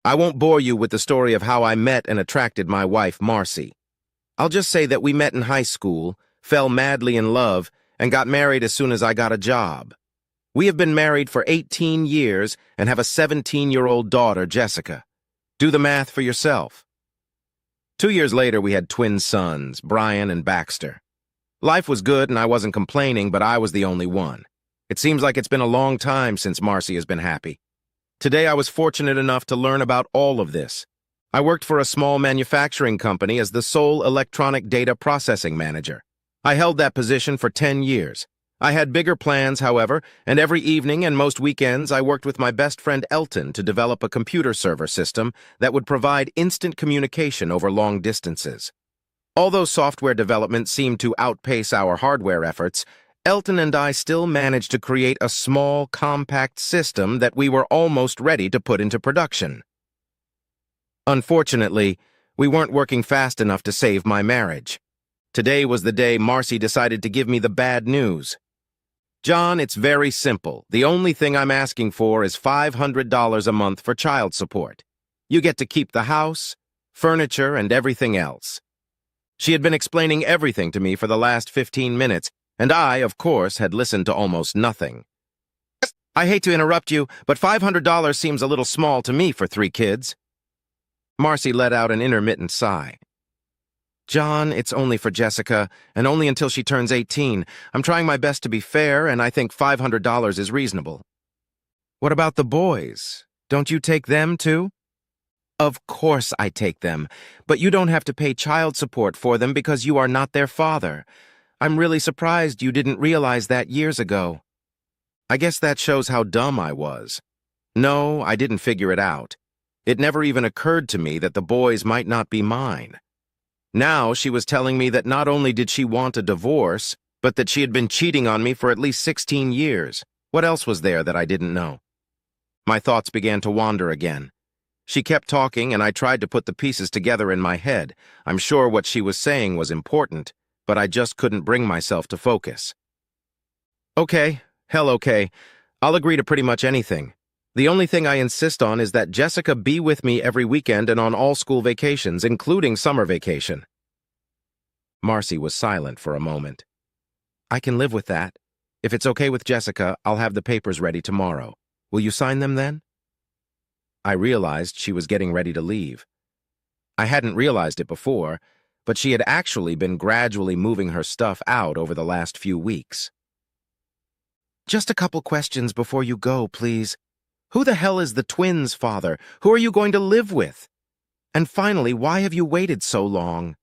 I won't bore you with the story of how I met and attracted my wife, Marcy. I'll just say that we met in high school, fell madly in love, and got married as soon as I got a job. We have been married for 18 years and have a 17-year-old daughter, Jessica. Do the math for yourself. 2 years later, we had twin sons, Brian and Baxter. Life was good and I wasn't complaining, but I was the only one. It seems like it's been a long time since Marcy has been happy. Today, I was fortunate enough to learn about all of this. I worked for a small manufacturing company as the sole electronic data processing manager. I held that position for 10 years. I had bigger plans, however, and every evening and most weekends I worked with my best friend Elton to develop a computer server system that would provide instant communication over long distances. Although software development seemed to outpace our hardware efforts, Elton and I still managed to create a small, compact system that we were almost ready to put into production. Unfortunately, we weren't working fast enough to save my marriage. Today was the day Marcy decided to give me the bad news. John, it's very simple. The only thing I'm asking for is $500 a month for child support. You get to keep the house, furniture, and everything else. She had been explaining everything to me for the last 15 minutes, and I, of course, had listened to almost nothing. I hate to interrupt you, but $500 seems a little small to me for 3 kids. Marcy let out an intermittent sigh. John, it's only for Jessica, and only until she turns 18. I'm trying my best to be fair, and I think $500 is reasonable. What about the boys? Don't you take them, too? Of course I take them, but you don't have to pay child support for them because you are not their father. I'm really surprised you didn't realize that years ago. I guess that shows how dumb I was. No, I didn't figure it out. It never even occurred to me that the boys might not be mine. Now she was telling me that not only did she want a divorce, but that she had been cheating on me for at least 16 years. What else was there that I didn't know? My thoughts began to wander again. She kept talking, and I tried to put the pieces together in my head. I'm sure what she was saying was important, but I just couldn't bring myself to focus. Okay, hell okay. I'll agree to pretty much anything. The only thing I insist on is that Jessica be with me every weekend and on all school vacations, including summer vacation. Marcy was silent for a moment. I can live with that. If it's okay with Jessica, I'll have the papers ready tomorrow. Will you sign them then? I realized she was getting ready to leave. I hadn't realized it before, but she had actually been gradually moving her stuff out over the last few weeks. Just a couple questions before you go, please. Who the hell is the twins' father? Who are you going to live with? And finally, why have you waited so long?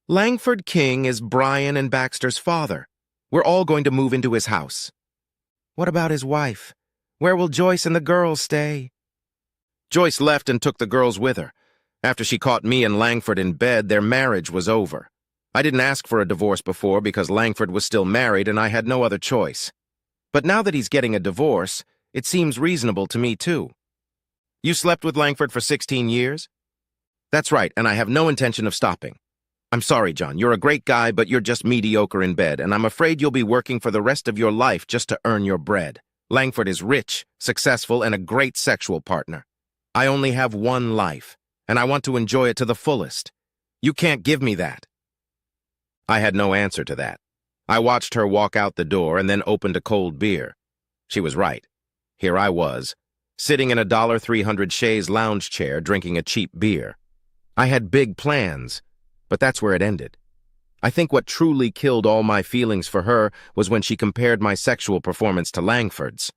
Langford King is Brian and Baxter's father. We're all going to move into his house. What about his wife? Where will Joyce and the girls stay? Joyce left and took the girls with her. After she caught me and Langford in bed, their marriage was over. I didn't ask for a divorce before because Langford was still married and I had no other choice. But now that he's getting a divorce, it seems reasonable to me, too. You slept with Langford for 16 years? That's right, and I have no intention of stopping. I'm sorry, John, you're a great guy, but you're just mediocre in bed, and I'm afraid you'll be working for the rest of your life just to earn your bread. Langford is rich, successful, and a great sexual partner. I only have one life, and I want to enjoy it to the fullest. You can't give me that. I had no answer to that. I watched her walk out the door and then opened a cold beer. She was right. Here I was, sitting in a $300 chaise lounge chair drinking a cheap beer. I had big plans, but that's where it ended. I think what truly killed all my feelings for her was when she compared my sexual performance to Langford's.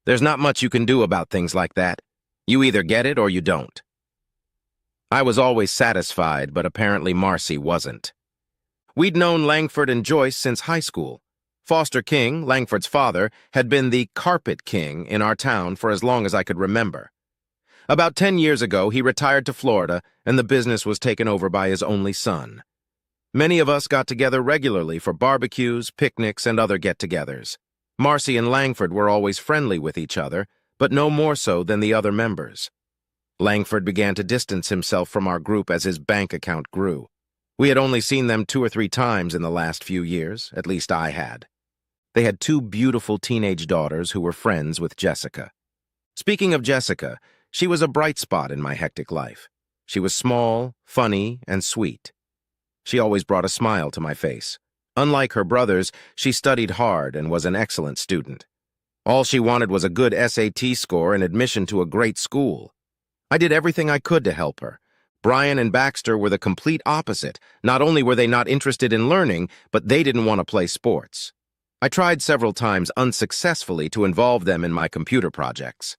There's not much you can do about things like that. You either get it or you don't. I was always satisfied, but apparently Marcy wasn't. We'd known Langford and Joyce since high school. Foster King, Langford's father, had been the carpet king in our town for as long as I could remember. About 10 years ago, he retired to Florida, and the business was taken over by his only son. Many of us got together regularly for barbecues, picnics, and other get-togethers. Marcy and Langford were always friendly with each other, but no more so than the other members. Langford began to distance himself from our group as his bank account grew. We had only seen them 2 or 3 times in the last few years, at least I had. They had 2 beautiful teenage daughters who were friends with Jessica. Speaking of Jessica, She was a bright spot in my hectic life. She was small, funny, and sweet. She always brought a smile to my face. Unlike her brothers, she studied hard and was an excellent student. All she wanted was a good SAT score and admission to a great school. I did everything I could to help her. Brian and Baxter were the complete opposite. Not only were they not interested in learning, but they didn't want to play sports. I tried several times unsuccessfully to involve them in my computer projects.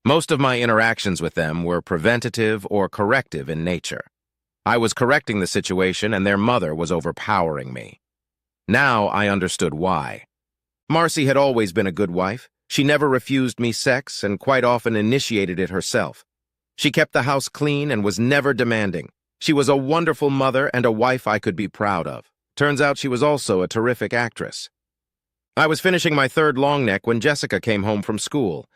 Most of my interactions with them were preventative or corrective in nature. I was correcting the situation and their mother was overpowering me. Now I understood why. Marcy had always been a good wife. She never refused me sex and quite often initiated it herself. She kept the house clean and was never demanding. She was a wonderful mother and a wife I could be proud of. Turns out she was also a terrific actress. I was finishing my third long neck when Jessica came home from school.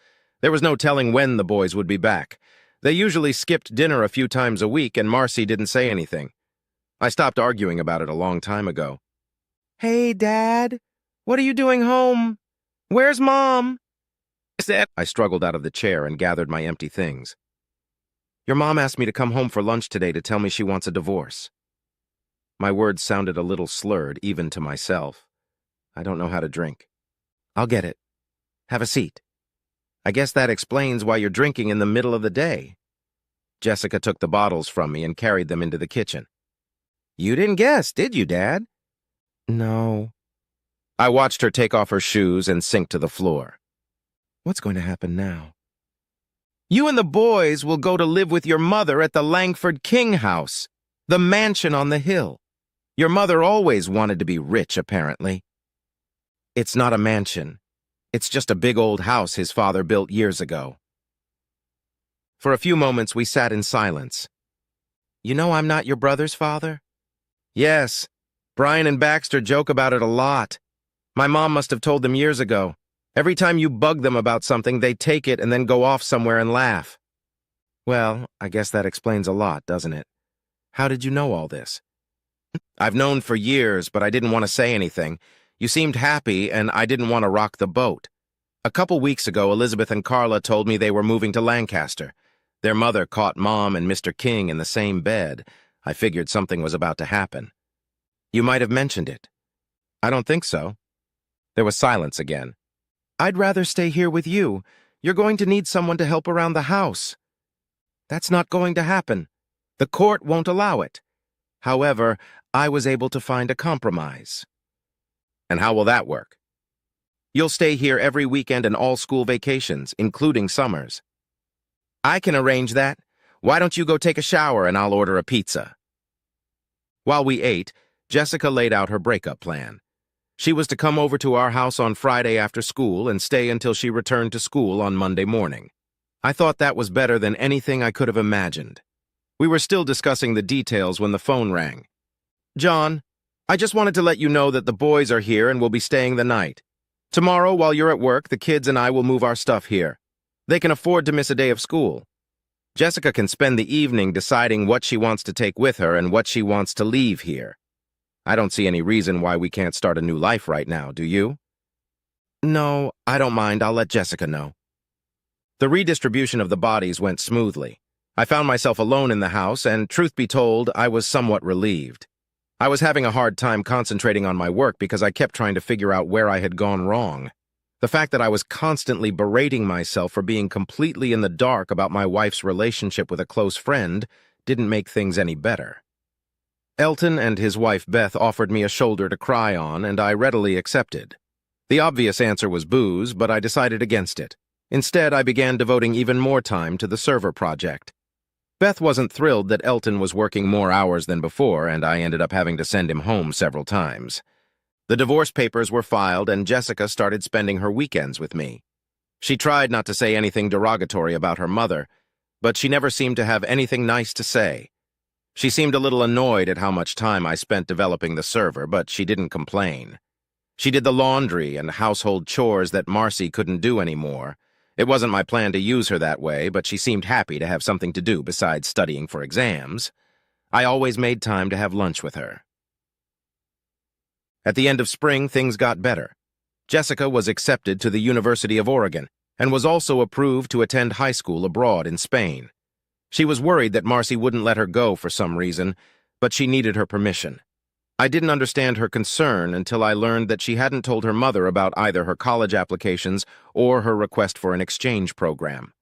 There was no telling when the boys would be back. They usually skipped dinner a few times a week, and Marcy didn't say anything. I stopped arguing about it a long time ago. "Hey, Dad, what are you doing home? Where's Mom?" I struggled out of the chair and gathered my empty things. "Your mom asked me to come home for lunch today to tell me she wants a divorce." My words sounded a little slurred, even to myself. I don't know how to drink. "I'll get it. Have a seat. I guess that explains why you're drinking in the middle of the day." Jessica took the bottles from me and carried them into the kitchen. "You didn't guess, did you, Dad?" "No." I watched her take off her shoes and sink to the floor. What's going to happen now? "You and the boys will go to live with your mother at the Langford King house, the mansion on the hill. Your mother always wanted to be rich, apparently." "It's not a mansion. It's just a big old house his father built years ago." For a few moments, we sat in silence. "You know I'm not your brother's father?" "Yes. Brian and Baxter joke about it a lot. My mom must have told them years ago. Every time you bug them about something, they take it and then go off somewhere and laugh." "Well, I guess that explains a lot, doesn't it? How did you know all this?" "I've known for years, but I didn't want to say anything. You seemed happy, and I didn't want to rock the boat. A couple weeks ago, Elizabeth and Carla told me they were moving to Lancaster. Their mother caught Mom and Mr. King in the same bed. I figured something was about to happen." "You might have mentioned it." "I don't think so." There was silence again. "I'd rather stay here with you. You're going to need someone to help around the house." "That's not going to happen. The court won't allow it." However, I was able to find a compromise. "And how will that work?" "You'll stay here every weekend and all school vacations, including summers." "I can arrange that. Why don't you go take a shower and I'll order a pizza?" While we ate, Jessica laid out her breakup plan. She was to come over to our house on Friday after school and stay until she returned to school on Monday morning. I thought that was better than anything I could have imagined. We were still discussing the details when the phone rang. "John, I just wanted to let you know that the boys are here and will be staying the night. Tomorrow, while you're at work, the kids and I will move our stuff here. They can afford to miss a day of school. Jessica can spend the evening deciding what she wants to take with her and what she wants to leave here. I don't see any reason why we can't start a new life right now, do you?" "No, I don't mind. I'll let Jessica know." The redistribution of the bodies went smoothly. I found myself alone in the house, and truth be told, I was somewhat relieved. I was having a hard time concentrating on my work because I kept trying to figure out where I had gone wrong. The fact that I was constantly berating myself for being completely in the dark about my wife's relationship with a close friend didn't make things any better. Elton and his wife Beth offered me a shoulder to cry on, and I readily accepted. The obvious answer was booze, but I decided against it. Instead, I began devoting even more time to the server project. Beth wasn't thrilled that Elton was working more hours than before, and I ended up having to send him home several times. The divorce papers were filed, and Jessica started spending her weekends with me. She tried not to say anything derogatory about her mother, but she never seemed to have anything nice to say. She seemed a little annoyed at how much time I spent developing the server, but she didn't complain. She did the laundry and household chores that Marcy couldn't do anymore. It wasn't my plan to use her that way, but she seemed happy to have something to do besides studying for exams. I always made time to have lunch with her. At the end of spring, things got better. Jessica was accepted to the University of Oregon. and was also approved to attend high school abroad in Spain. She was worried that Marcy wouldn't let her go for some reason, but she needed her permission. I didn't understand her concern until I learned that she hadn't told her mother about either her college applications or her request for an exchange program.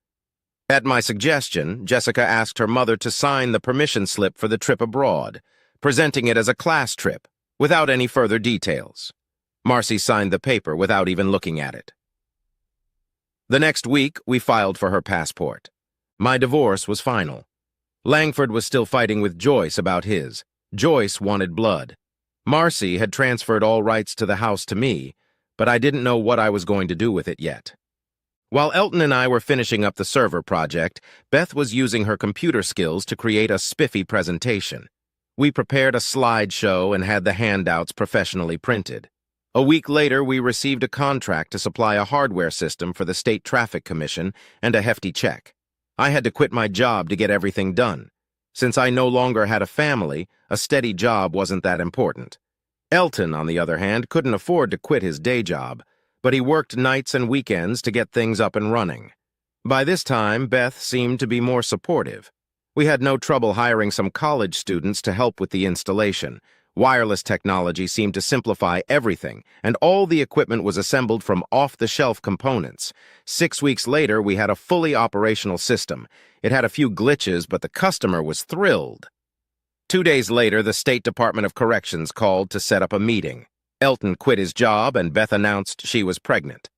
At my suggestion, Jessica asked her mother to sign the permission slip for the trip abroad, presenting it as a class trip, without any further details. Marcy signed the paper without even looking at it. The next week, we filed for her passport. My divorce was final. Langford was still fighting with Joyce about his. Joyce wanted blood. Marcy had transferred all rights to the house to me, but I didn't know what I was going to do with it yet. While Elton and I were finishing up the server project, Beth was using her computer skills to create a spiffy presentation. We prepared a slideshow and had the handouts professionally printed. A week later, we received a contract to supply a hardware system for the State Traffic Commission and a hefty check. I had to quit my job to get everything done. Since I no longer had a family, a steady job wasn't that important. Elton, on the other hand, couldn't afford to quit his day job, but he worked nights and weekends to get things up and running. By this time, Beth seemed to be more supportive. We had no trouble hiring some college students to help with the installation. Wireless technology seemed to simplify everything, and all the equipment was assembled from off-the-shelf components. 6 weeks later, we had a fully operational system. It had a few glitches, but the customer was thrilled. 2 days later, the State Department of Corrections called to set up a meeting. Elton quit his job, and Beth announced she was pregnant.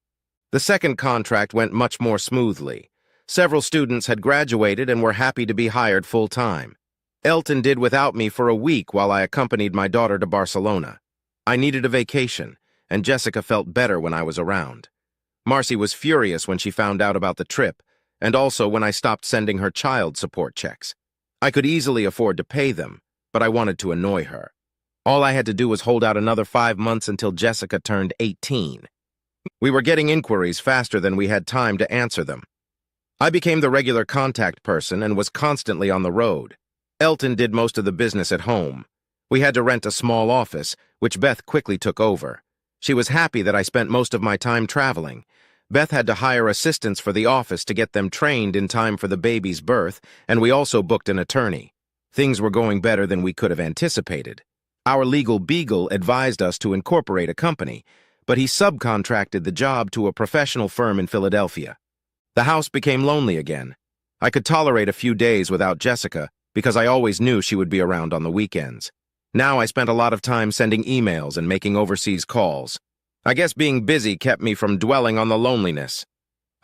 The second contract went much more smoothly. Several students had graduated and were happy to be hired full-time. Elton did without me for a week while I accompanied my daughter to Barcelona. I needed a vacation, and Jessica felt better when I was around. Marcy was furious when she found out about the trip, and also when I stopped sending her child support checks. I could easily afford to pay them, but I wanted to annoy her. All I had to do was hold out another 5 months until Jessica turned 18. We were getting inquiries faster than we had time to answer them. I became the regular contact person and was constantly on the road. Elton did most of the business at home. We had to rent a small office, which Beth quickly took over. She was happy that I spent most of my time traveling. Beth had to hire assistants for the office to get them trained in time for the baby's birth, and we also booked an attorney. Things were going better than we could have anticipated. Our legal beagle advised us to incorporate a company, but he subcontracted the job to a professional firm in Philadelphia. The house became lonely again. I could tolerate a few days without Jessica because I always knew she would be around on the weekends. Now I spent a lot of time sending emails and making overseas calls. I guess being busy kept me from dwelling on the loneliness.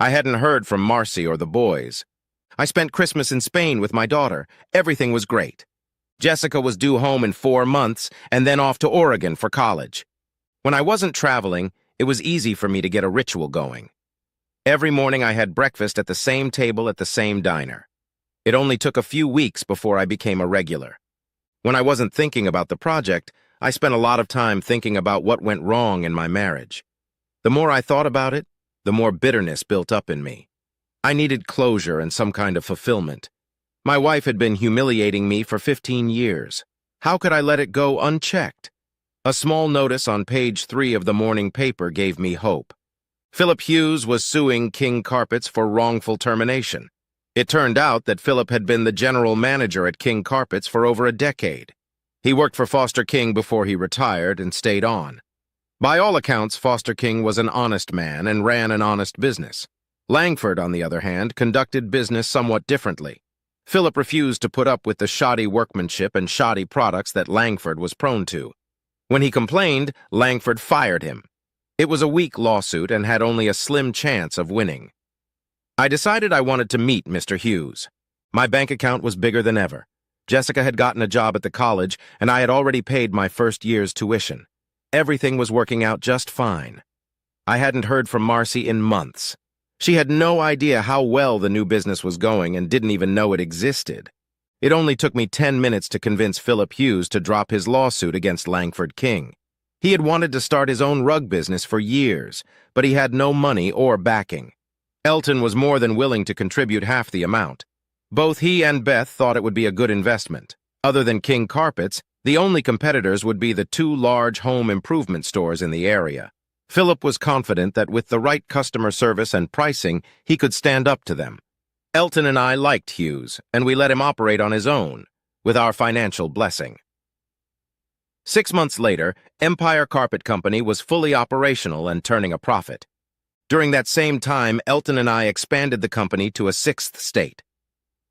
I hadn't heard from Marcy or the boys. I spent Christmas in Spain with my daughter. Everything was great. Jessica was due home in 4 months and then off to Oregon for college. When I wasn't traveling, it was easy for me to get a ritual going. Every morning I had breakfast at the same table at the same diner. It only took a few weeks before I became a regular. When I wasn't thinking about the project, I spent a lot of time thinking about what went wrong in my marriage. The more I thought about it, the more bitterness built up in me. I needed closure and some kind of fulfillment. My wife had been humiliating me for 15 years. How could I let it go unchecked? A small notice on page 3 of the morning paper gave me hope. Philip Hughes was suing King Carpets for wrongful termination. It turned out that Philip had been the general manager at King Carpets for over a decade. He worked for Foster King before he retired and stayed on. By all accounts, Foster King was an honest man and ran an honest business. Langford, on the other hand, conducted business somewhat differently. Philip refused to put up with the shoddy workmanship and shoddy products that Langford was prone to. When he complained, Langford fired him. It was a weak lawsuit and had only a slim chance of winning. I decided I wanted to meet Mr. Hughes. My bank account was bigger than ever. Jessica had gotten a job at the college, and I had already paid my first year's tuition. Everything was working out just fine. I hadn't heard from Marcy in months. She had no idea how well the new business was going and didn't even know it existed. It only took me 10 minutes to convince Philip Hughes to drop his lawsuit against Langford King. He had wanted to start his own rug business for years, but he had no money or backing. Elton was more than willing to contribute half the amount. Both he and Beth thought it would be a good investment. Other than King Carpets, the only competitors would be the 2 large home improvement stores in the area. Philip was confident that with the right customer service and pricing, he could stand up to them. Elton and I liked Hughes, and we let him operate on his own, with our financial blessing. 6 months later, Empire Carpet Company was fully operational and turning a profit. During that same time, Elton and I expanded the company to a 6th state.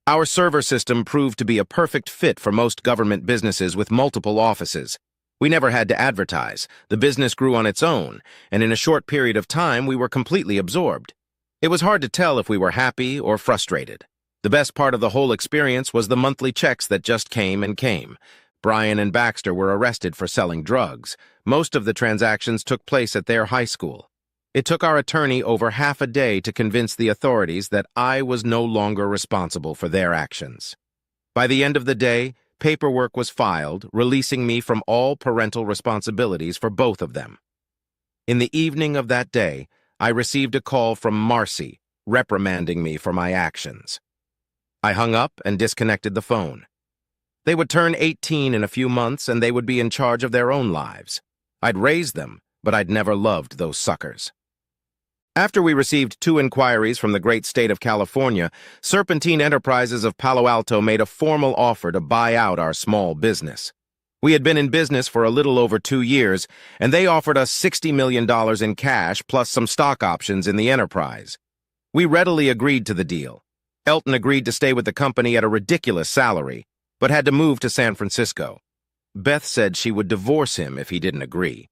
Our server system proved to be a perfect fit for most government businesses with multiple offices. We never had to advertise. The business grew on its own, and in a short period of time, we were completely absorbed. It was hard to tell if we were happy or frustrated. The best part of the whole experience was the monthly checks that just came and came. Brian and Baxter were arrested for selling drugs. Most of the transactions took place at their high school. It took our attorney over half a day to convince the authorities that I was no longer responsible for their actions. By the end of the day, paperwork was filed, releasing me from all parental responsibilities for both of them. In the evening of that day, I received a call from Marcy, reprimanding me for my actions. I hung up and disconnected the phone. They would turn 18 in a few months, and they would be in charge of their own lives. I'd raised them, but I'd never loved those suckers. After we received 2 inquiries from the great state of California, Serpentine Enterprises of Palo Alto made a formal offer to buy out our small business. We had been in business for a little over 2 years, and they offered us $60 million in cash plus some stock options in the enterprise. We readily agreed to the deal. Elton agreed to stay with the company at a ridiculous salary, but had to move to San Francisco. Beth said she would divorce him if he didn't agree.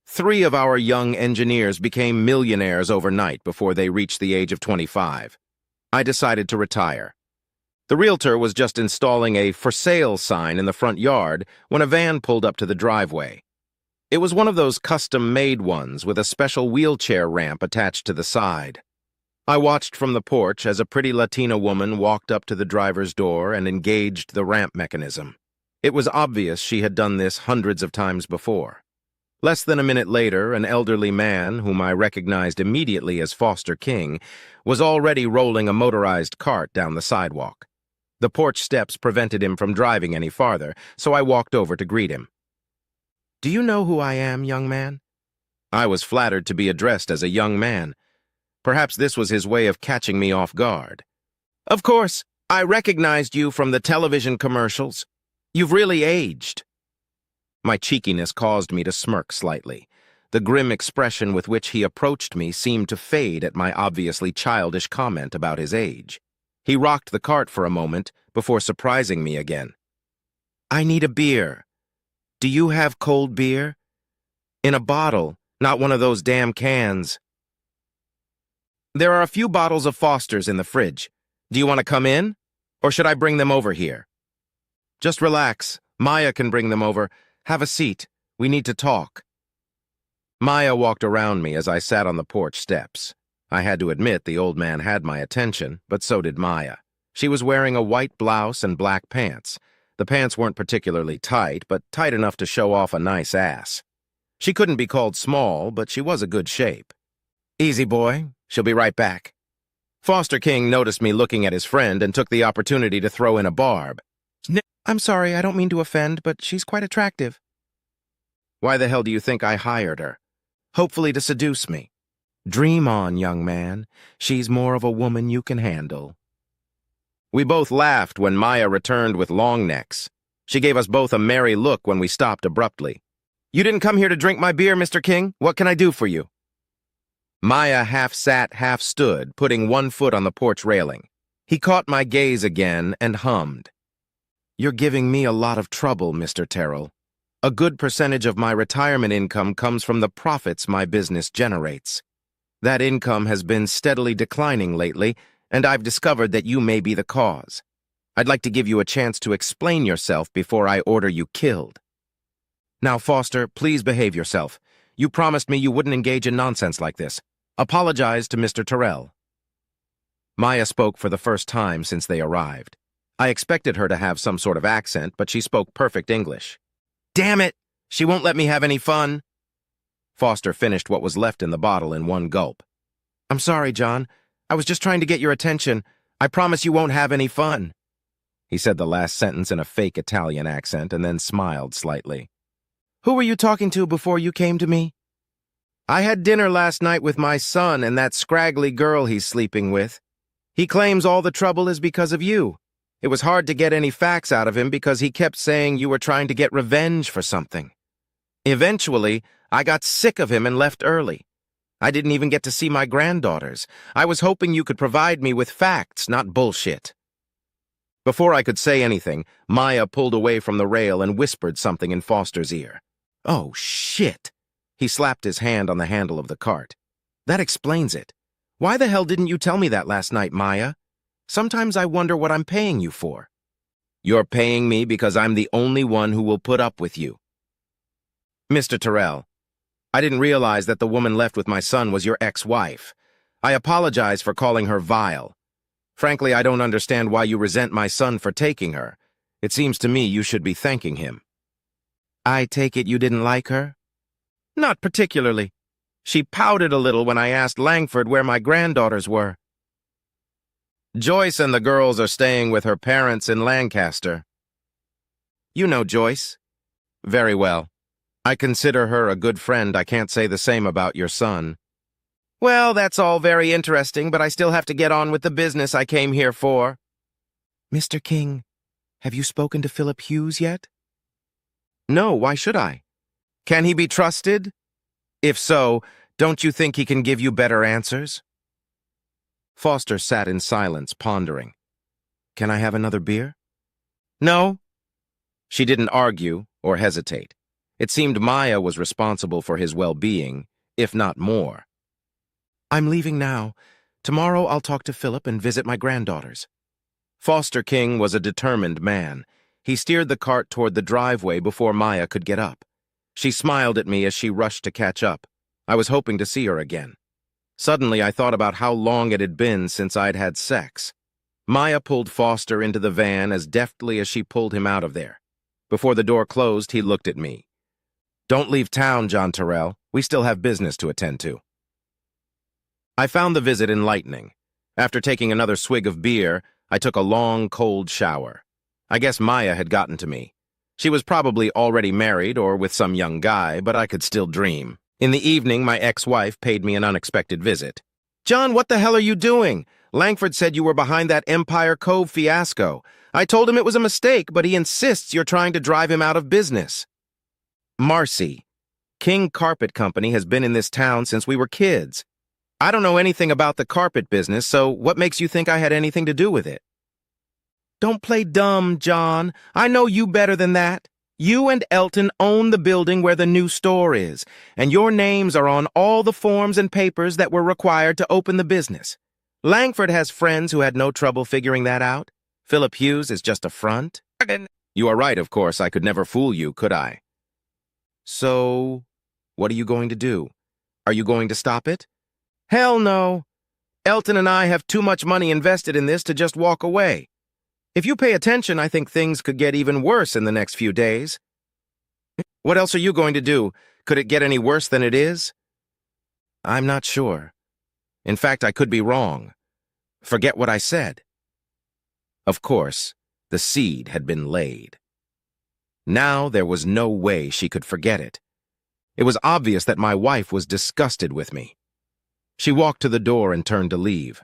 3 of our young engineers became millionaires overnight before they reached the age of 25. I decided to retire. The realtor was just installing a for sale sign in the front yard when a van pulled up to the driveway. It was one of those custom-made ones with a special wheelchair ramp attached to the side. I watched from the porch as a pretty Latina woman walked up to the driver's door and engaged the ramp mechanism. It was obvious she had done this hundreds of times before. Less than a minute later, an elderly man, whom I recognized immediately as Foster King, was already rolling a motorized cart down the sidewalk. The porch steps prevented him from driving any farther, so I walked over to greet him. "Do you know who I am, young man?" I was flattered to be addressed as a young man. Perhaps this was his way of catching me off guard. "Of course, I recognized you from the television commercials. You've really aged." My cheekiness caused me to smirk slightly. The grim expression with which he approached me seemed to fade at my obviously childish comment about his age. He rocked the cart for a moment before surprising me again. "I need a beer. Do you have cold beer? In a bottle, not one of those damn cans." "There are a few bottles of Foster's in the fridge. Do you want to come in? Or should I bring them over here?" "Just relax. Maya can bring them over. Have a seat. We need to talk." Maya walked around me as I sat on the porch steps. I had to admit the old man had my attention, but so did Maya. She was wearing a white blouse and black pants. The pants weren't particularly tight, but tight enough to show off a nice ass. She couldn't be called small, but she was a good shape. "Easy, boy. She'll be right back." Foster King noticed me looking at his friend and took the opportunity to throw in a barb. "I'm sorry, I don't mean to offend, but she's quite attractive." "Why the hell do you think I hired her?" "Hopefully to seduce me." "Dream on, young man. She's more of a woman you can handle." We both laughed when Maya returned with long necks. She gave us both a merry look when we stopped abruptly. "You didn't come here to drink my beer, Mr. King? What can I do for you?" Maya half sat, half stood, putting one foot on the porch railing. He caught my gaze again and hummed. "You're giving me a lot of trouble, Mr. Terrell. A good percentage of my retirement income comes from the profits my business generates. That income has been steadily declining lately, and I've discovered that you may be the cause. I'd like to give you a chance to explain yourself before I order you killed. Now, Foster, please behave yourself. You promised me you wouldn't engage in nonsense like this. Apologize to Mr. Terrell." Maya spoke for the first time since they arrived. I expected her to have some sort of accent, but she spoke perfect English. "Damn it! She won't let me have any fun." Foster finished what was left in the bottle in one gulp. "I'm sorry, John. I was just trying to get your attention. I promise you won't have any fun." He said the last sentence in a fake Italian accent and then smiled slightly. "Who were you talking to before you came to me?" I had dinner last night with my son and that scraggly girl he's sleeping with. He claims all the trouble is because of you. It was hard to get any facts out of him because he kept saying you were trying to get revenge for something. Eventually, I got sick of him and left early. I didn't even get to see my granddaughters. I was hoping you could provide me with facts, not bullshit. Before I could say anything, Maya pulled away from the rail and whispered something in Foster's ear. Oh, shit! He slapped his hand on the handle of the cart. That explains it. Why the hell didn't you tell me that last night, Maya? Sometimes I wonder what I'm paying you for. You're paying me because I'm the only one who will put up with you. Mr. Terrell, I didn't realize that the woman left with my son was your ex-wife. I apologize for calling her vile. Frankly, I don't understand why you resent my son for taking her. It seems to me you should be thanking him. I take it you didn't like her? Not particularly. She pouted a little when I asked Langford where my granddaughters were. Joyce and the girls are staying with her parents in Lancaster. You know Joyce? Very well. I consider her a good friend. I can't say the same about your son. Well, that's all very interesting, but I still have to get on with the business I came here for. Mr. King, have you spoken to Philip Hughes yet? No, why should I? Can he be trusted? If so, don't you think he can give you better answers? Foster sat in silence, pondering. Can I have another beer? No. She didn't argue or hesitate. It seemed Maya was responsible for his well-being, if not more. I'm leaving now. Tomorrow I'll talk to Philip and visit my granddaughters. Foster King was a determined man. He steered the cart toward the driveway before Maya could get up. She smiled at me as she rushed to catch up. I was hoping to see her again. Suddenly, I thought about how long it had been since I'd had sex. Maya pulled Foster into the van as deftly as she pulled him out of there. Before the door closed, he looked at me. Don't leave town, John Terrell. We still have business to attend to. I found the visit enlightening. After taking another swig of beer, I took a long, cold shower. I guess Maya had gotten to me. She was probably already married or with some young guy, but I could still dream. In the evening, my ex-wife paid me an unexpected visit. John, what the hell are you doing? Langford said you were behind that Empire Cove fiasco. I told him it was a mistake, but he insists you're trying to drive him out of business. Marcy, King Carpet Company has been in this town since we were kids. I don't know anything about the carpet business, so what makes you think I had anything to do with it? Don't play dumb, John. I know you better than that. You and Elton own the building where the new store is, and your names are on all the forms and papers that were required to open the business. Langford has friends who had no trouble figuring that out. Philip Hughes is just a front. You are right, of course. I could never fool you, could I? So, what are you going to do? Are you going to stop it? Hell no. Elton and I have too much money invested in this to just walk away. If you pay attention, I think things could get even worse in the next few days. What else are you going to do? Could it get any worse than it is? I'm not sure. In fact, I could be wrong. Forget what I said. Of course, the seed had been laid. Now there was no way she could forget it. It was obvious that my wife was disgusted with me. She walked to the door and turned to leave.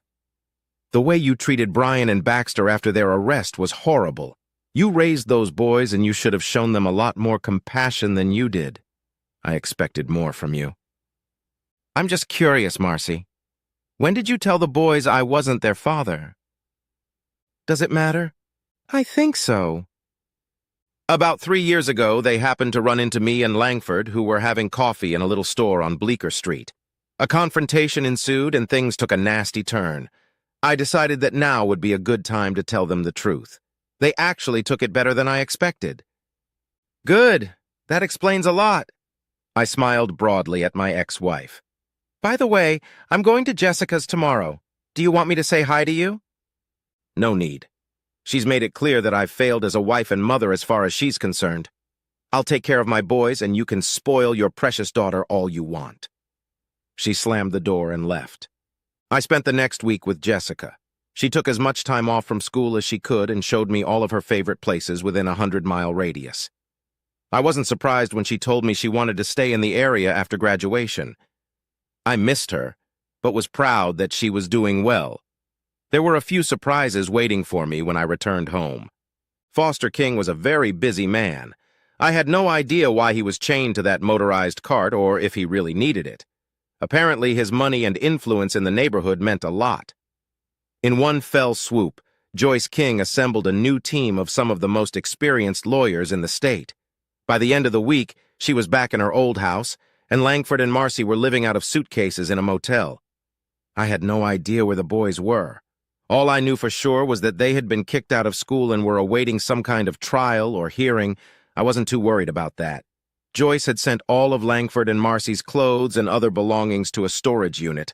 The way you treated Brian and Baxter after their arrest was horrible. You raised those boys and you should have shown them a lot more compassion than you did. I expected more from you. I'm just curious, Marcy. When did you tell the boys I wasn't their father? Does it matter? I think so. About 3 years ago, they happened to run into me and Langford, who were having coffee in a little store on Bleecker Street. A confrontation ensued and things took a nasty turn. I decided that now would be a good time to tell them the truth. They actually took it better than I expected. Good. That explains a lot. I smiled broadly at my ex-wife. By the way, I'm going to Jessica's tomorrow. Do you want me to say hi to you? No need. She's made it clear that I've failed as a wife and mother as far as she's concerned. I'll take care of my boys and you can spoil your precious daughter all you want. She slammed the door and left. I spent the next week with Jessica. She took as much time off from school as she could and showed me all of her favorite places within a 100-mile radius. I wasn't surprised when she told me she wanted to stay in the area after graduation. I missed her, but was proud that she was doing well. There were a few surprises waiting for me when I returned home. Foster King was a very busy man. I had no idea why he was chained to that motorized cart or if he really needed it. Apparently, his money and influence in the neighborhood meant a lot. In one fell swoop, Joyce King assembled a new team of some of the most experienced lawyers in the state. By the end of the week, she was back in her old house, and Langford and Marcy were living out of suitcases in a motel. I had no idea where the boys were. All I knew for sure was that they had been kicked out of school and were awaiting some kind of trial or hearing. I wasn't too worried about that. Joyce had sent all of Langford and Marcy's clothes and other belongings to a storage unit.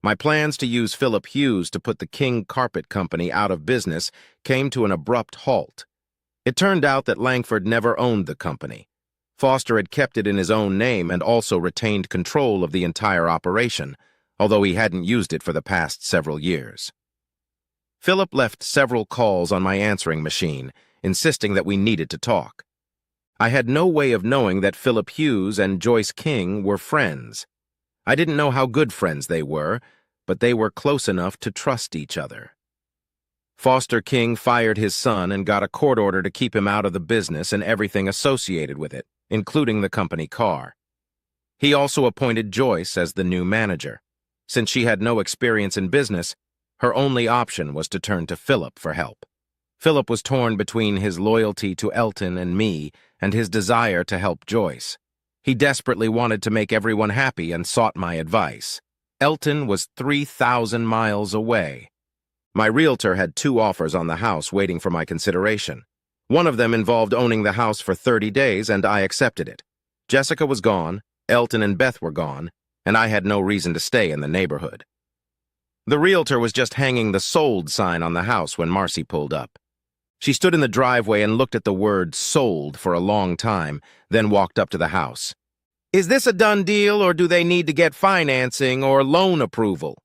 My plans to use Philip Hughes to put the King Carpet Company out of business came to an abrupt halt. It turned out that Langford never owned the company. Foster had kept it in his own name and also retained control of the entire operation, although he hadn't used it for the past several years. Philip left several calls on my answering machine, insisting that we needed to talk. I had no way of knowing that Philip Hughes and Joyce King were friends. I didn't know how good friends they were, but they were close enough to trust each other. Foster King fired his son and got a court order to keep him out of the business and everything associated with it, including the company car. He also appointed Joyce as the new manager. Since she had no experience in business, her only option was to turn to Philip for help. Philip was torn between his loyalty to Elton and me and his desire to help Joyce. He desperately wanted to make everyone happy and sought my advice. Elton was 3,000 miles away. My realtor had 2 offers on the house waiting for my consideration. One of them involved owning the house for 30 days, and I accepted it. Jessica was gone, Elton and Beth were gone, and I had no reason to stay in the neighborhood. The realtor was just hanging the sold sign on the house when Marcy pulled up. She stood in the driveway and looked at the word sold for a long time, then walked up to the house. Is this a done deal, or do they need to get financing or loan approval?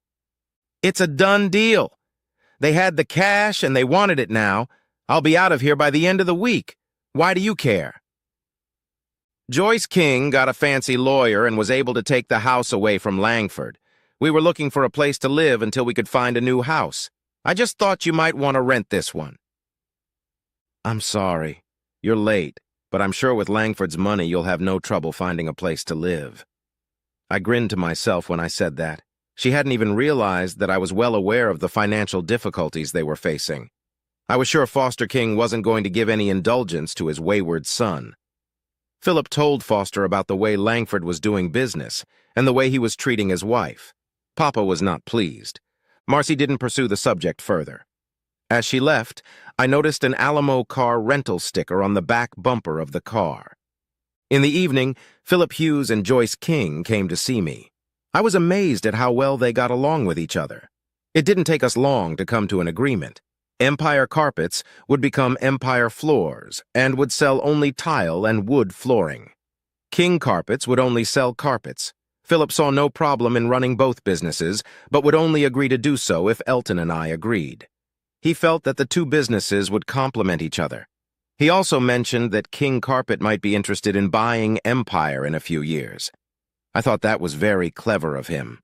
It's a done deal. They had the cash and they wanted it now. I'll be out of here by the end of the week. Why do you care? Joyce King got a fancy lawyer and was able to take the house away from Langford. We were looking for a place to live until we could find a new house. I just thought you might want to rent this one. I'm sorry. You're late, but I'm sure with Langford's money you'll have no trouble finding a place to live. I grinned to myself when I said that. She hadn't even realized that I was well aware of the financial difficulties they were facing. I was sure Foster King wasn't going to give any indulgence to his wayward son. Philip told Foster about the way Langford was doing business and the way he was treating his wife. Papa was not pleased. Marcy didn't pursue the subject further. As she left, I noticed an Alamo car rental sticker on the back bumper of the car. In the evening, Philip Hughes and Joyce King came to see me. I was amazed at how well they got along with each other. It didn't take us long to come to an agreement. Empire Carpets would become Empire Floors and would sell only tile and wood flooring. King Carpets would only sell carpets. Philip saw no problem in running both businesses, but would only agree to do so if Elton and I agreed. He felt that the 2 businesses would complement each other. He also mentioned that King Carpet might be interested in buying Empire in a few years. I thought that was very clever of him.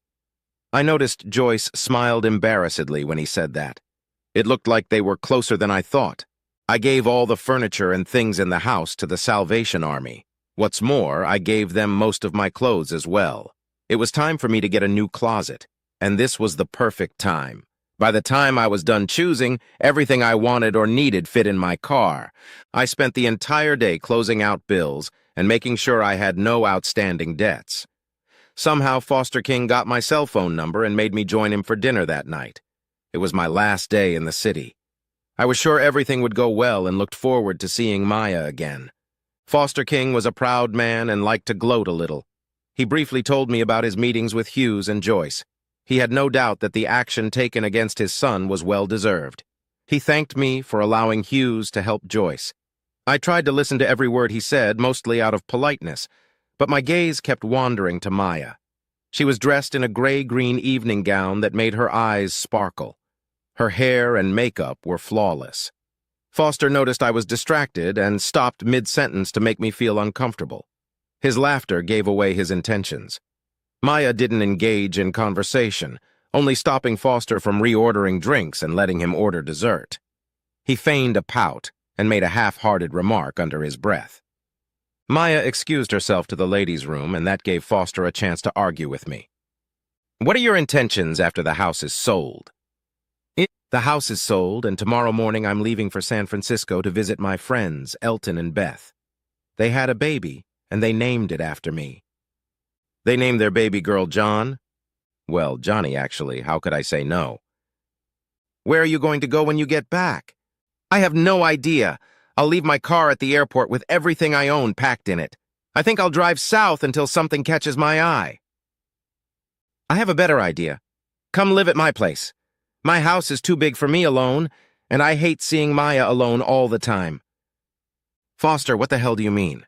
I noticed Joyce smiled embarrassedly when he said that. It looked like they were closer than I thought. I gave all the furniture and things in the house to the Salvation Army. What's more, I gave them most of my clothes as well. It was time for me to get a new closet, and this was the perfect time. By the time I was done choosing, everything I wanted or needed fit in my car. I spent the entire day closing out bills and making sure I had no outstanding debts. Somehow Foster King got my cell phone number and made me join him for dinner that night. It was my last day in the city. I was sure everything would go well and looked forward to seeing Maya again. Foster King was a proud man and liked to gloat a little. He briefly told me about his meetings with Hughes and Joyce. He had no doubt that the action taken against his son was well-deserved. He thanked me for allowing Hughes to help Joyce. I tried to listen to every word he said, mostly out of politeness, but my gaze kept wandering to Maya. She was dressed in a gray-green evening gown that made her eyes sparkle. Her hair and makeup were flawless. Foster noticed I was distracted and stopped mid-sentence to make me feel uncomfortable. His laughter gave away his intentions. Maya didn't engage in conversation, only stopping Foster from reordering drinks and letting him order dessert. He feigned a pout and made a half-hearted remark under his breath. Maya excused herself to the ladies' room, and that gave Foster a chance to argue with me. "What are your intentions after the house is sold?" "The house is sold, and tomorrow morning I'm leaving for San Francisco to visit my friends, Elton and Beth. They had a baby, and they named it after me." "They named their baby girl John?" "Well, Johnny, actually. How could I say no?" "Where are you going to go when you get back?" "I have no idea. I'll leave my car at the airport with everything I own packed in it. I think I'll drive south until something catches my eye." "I have a better idea. Come live at my place. My house is too big for me alone, and I hate seeing Maya alone all the time." "Foster, what the hell do you mean?"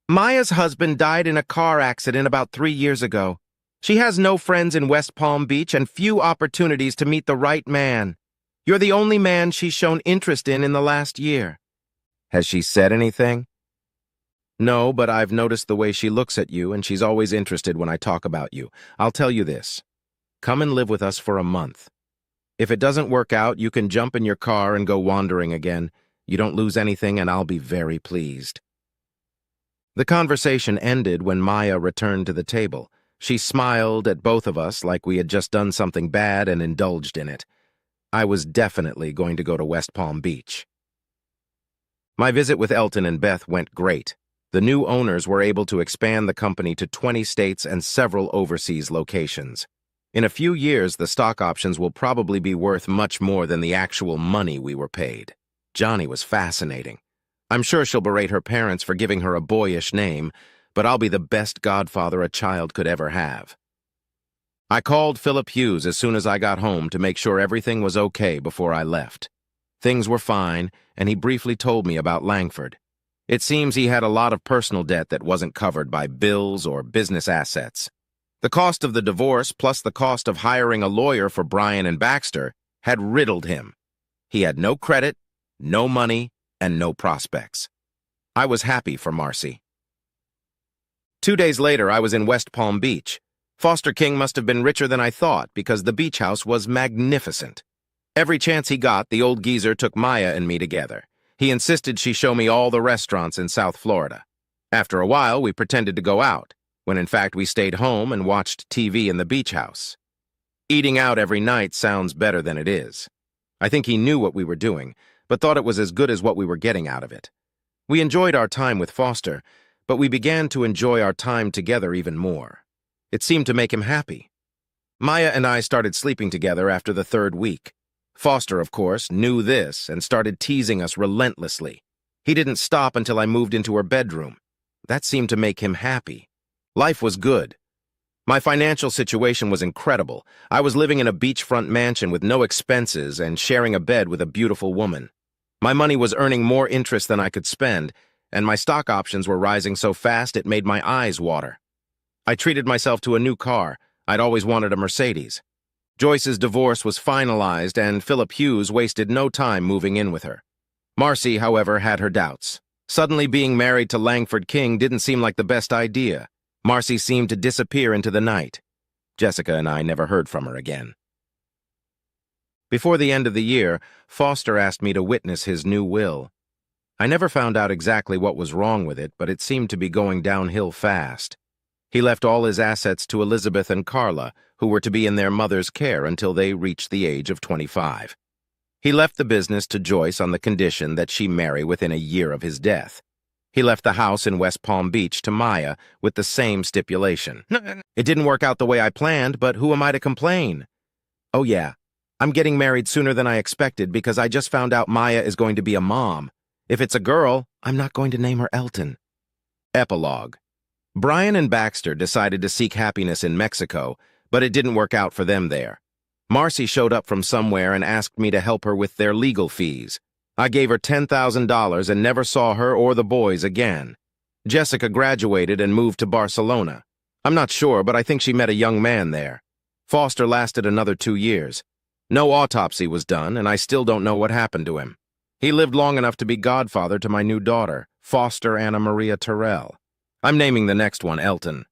"Maya's husband died in a car accident about 3 years ago. She has no friends in West Palm Beach and few opportunities to meet the right man. You're the only man she's shown interest in the last year." "Has she said anything?" "No, but I've noticed the way she looks at you, and she's always interested when I talk about you. I'll tell you this. Come and live with us for a month. If it doesn't work out, you can jump in your car and go wandering again. You don't lose anything, and I'll be very pleased." The conversation ended when Maya returned to the table. She smiled at both of us like we had just done something bad and indulged in it. I was definitely going to go to West Palm Beach. My visit with Elton and Beth went great. The new owners were able to expand the company to 20 states and several overseas locations. In a few years, the stock options will probably be worth much more than the actual money we were paid. Johnny was fascinating. I'm sure she'll berate her parents for giving her a boyish name, but I'll be the best godfather a child could ever have. I called Philip Hughes as soon as I got home to make sure everything was okay before I left. Things were fine, and he briefly told me about Langford. It seems he had a lot of personal debt that wasn't covered by bills or business assets. The cost of the divorce, plus the cost of hiring a lawyer for Brian and Baxter, had riddled him. He had no credit, no money, and no prospects. I was happy for Marcy. 2 days later, I was in West Palm Beach. Foster King must have been richer than I thought because the beach house was magnificent. Every chance he got, the old geezer took Maya and me together. He insisted she show me all the restaurants in South Florida. After a while, we pretended to go out, when in fact we stayed home and watched TV in the beach house. Eating out every night sounds better than it is. I think he knew what we were doing, but thought it was as good as what we were getting out of it. We enjoyed our time with Foster, but we began to enjoy our time together even more. It seemed to make him happy. Maya and I started sleeping together after the 3rd week. Foster, of course, knew this and started teasing us relentlessly. He didn't stop until I moved into her bedroom. That seemed to make him happy. Life was good. My financial situation was incredible. I was living in a beachfront mansion with no expenses and sharing a bed with a beautiful woman. My money was earning more interest than I could spend, and my stock options were rising so fast it made my eyes water. I treated myself to a new car. I'd always wanted a Mercedes. Joyce's divorce was finalized, and Philip Hughes wasted no time moving in with her. Marcy, however, had her doubts. Suddenly being married to Langford King didn't seem like the best idea. Marcy seemed to disappear into the night. Jessica and I never heard from her again. Before the end of the year, Foster asked me to witness his new will. I never found out exactly what was wrong with it, but it seemed to be going downhill fast. He left all his assets to Elizabeth and Carla, who were to be in their mother's care until they reached the age of 25. He left the business to Joyce on the condition that she marry within a year of his death. He left the house in West Palm Beach to Maya with the same stipulation. It didn't work out the way I planned, but who am I to complain? Oh yeah, I'm getting married sooner than I expected because I just found out Maya is going to be a mom. If it's a girl, I'm not going to name her Elton. Epilogue. Brian and Baxter decided to seek happiness in Mexico, but it didn't work out for them there. Marcy showed up from somewhere and asked me to help her with their legal fees. I gave her $10,000 and never saw her or the boys again. Jessica graduated and moved to Barcelona. I'm not sure, but I think she met a young man there. Foster lasted another 2 years. No autopsy was done, and I still don't know what happened to him. He lived long enough to be godfather to my new daughter, Foster Anna Maria Terrell. I'm naming the next one Elton.